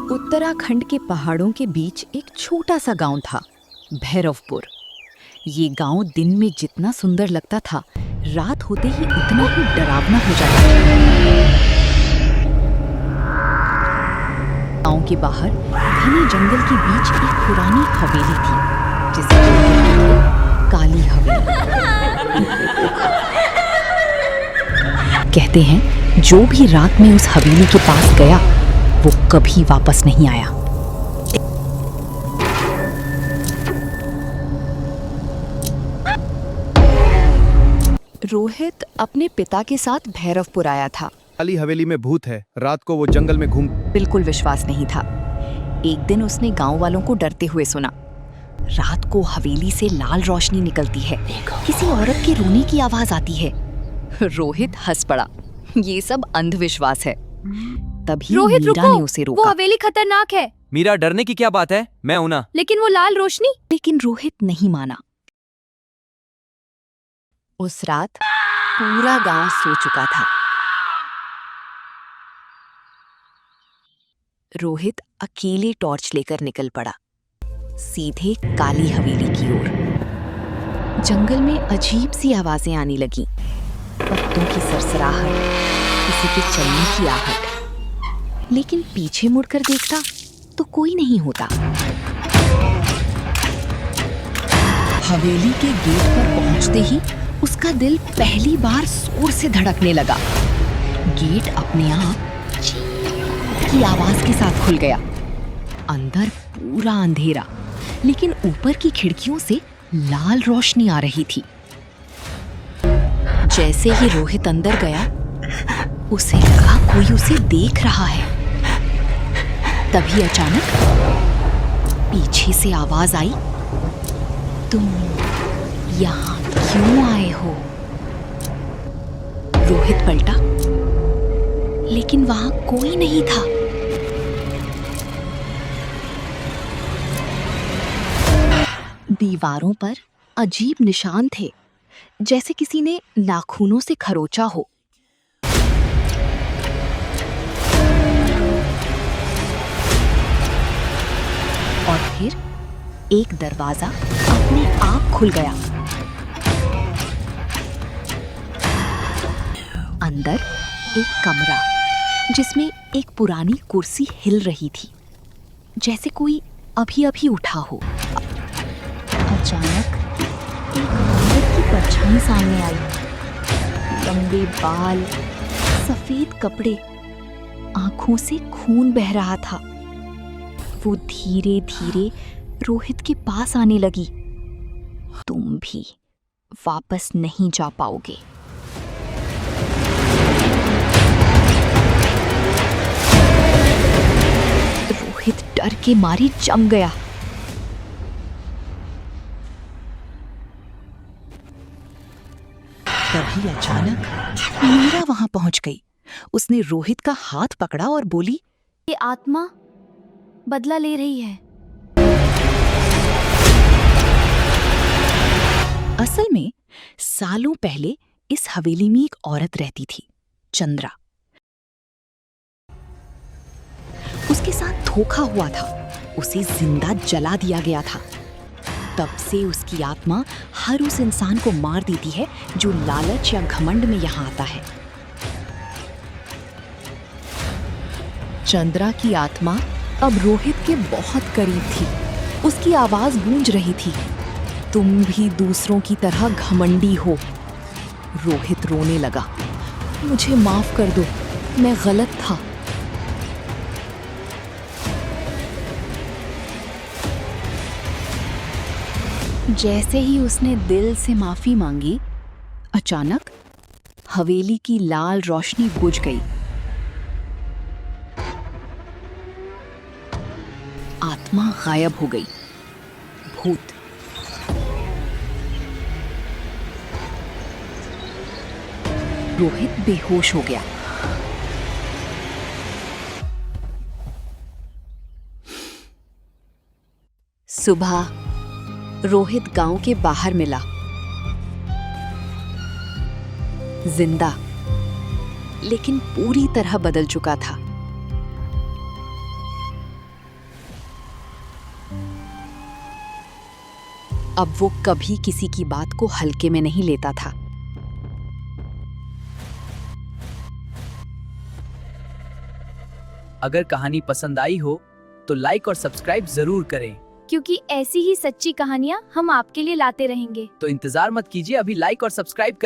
उत्तराखंड के पहाड़ों के बीच एक छोटा सा गांव था, भैरवपुर। ये गांव दिन में जितना सुंदर लगता था, रात होते ही उतना ही डरावना हो जाता था। गांव के बाहर घने जंगल के बीच एक पुरानी हवेली थी, जिसे कहते थे काली हवेली। कहते हैं जो भी रात में उस हवेली के पास गया वो कभी वापस नहीं आया। रोहित अपने पिता के साथ भैरवपुर आया था। काली हवेली में भूत है, रात को वो जंगल में घूम। बिल्कुल विश्वास नहीं था। एक दिन उसने गांव वालों को डरते हुए सुना। रात को हवेली से लाल रोशनी निकलती है, किसी औरत के रोने की आवाज आती है। रोहित हंस पड़ा, ये सब अंधविश्वास है। तभी रोहित मीरा रुको, ने उसे वो रोका। हवेली खतरनाक है। मीरा, डरने की क्या बात है, मैं हूं ना। लेकिन वो लाल रोशनी। लेकिन रोहित नहीं माना। उस रात पूरा गांव सो चुका था। रोहित अकेले टॉर्च लेकर निकल पड़ा, सीधे काली हवेली की ओर। जंगल में अजीब सी आवाजें आने लगीं, पत्तों की सरसराहट, किसी के चलने की आहट। लेकिन पीछे मुड़कर देखता तो कोई नहीं होता। हवेली के गेट पर पहुंचते ही उसका दिल पहली बार जोर से धड़कने लगा। गेट अपने आप की आवाज के साथ खुल गया। अंदर पूरा अंधेरा, लेकिन ऊपर की खिड़कियों से लाल रोशनी आ रही थी। जैसे ही रोहित अंदर गया, उसे लगा कोई उसे देख रहा है। तभी अचानक पीछे से आवाज आई, तुम यहाँ क्यों आए हो? रोहित पलटा, लेकिन वहां कोई नहीं था। दीवारों पर अजीब निशान थे, जैसे किसी ने नाखूनों से खरोंचा हो। और फिर एक दरवाजा अपने आप खुल गया। अंदर एक कमरा, जिसमें एक पुरानी कुर्सी हिल रही थी, जैसे कोई अभी अभी उठा हो। अचानक एक औरत की परछाई सामने आई। लंबे बाल, सफेद कपड़े, आंखों से खून बह रहा था। वो धीरे धीरे रोहित के पास आने लगी। तुम भी वापस नहीं जा पाओगे। रोहित डर के मारे जम गया। तभी अचानक मीरा वहां पहुंच गई। उसने रोहित का हाथ पकड़ा और बोली, ये आत्मा बदला ले रही है। असल में सालों पहले इस हवेली में एक औरत रहती थी, चंद्रा। उसके साथ धोखा हुआ था, उसे जिंदा जला दिया गया था। तब से उसकी आत्मा हर उस इंसान को मार देती है जो लालच या घमंड में यहाँ आता है। चंद्रा की आत्मा अब रोहित के बहुत करीब थी। उसकी आवाज गूंज रही थी, तुम भी दूसरों की तरह घमंडी हो। रोहित रोने लगा, मुझे माफ कर दो, मैं गलत था। जैसे ही उसने दिल से माफी मांगी, अचानक हवेली की लाल रोशनी बुझ गई। आत्मा गायब हो गई। भूत। रोहित बेहोश हो गया। सुबह रोहित गांव के बाहर मिला, जिंदा, लेकिन पूरी तरह बदल चुका था। अब वो कभी किसी की बात को हल्के में नहीं लेता था। अगर कहानी पसंद आई हो तो लाइक और सब्सक्राइब जरूर करें। क्योंकि ऐसी ही सच्ची कहानियाँ हम आपके लिए लाते रहेंगे। तो इंतजार मत कीजिए, अभी लाइक और सब्सक्राइब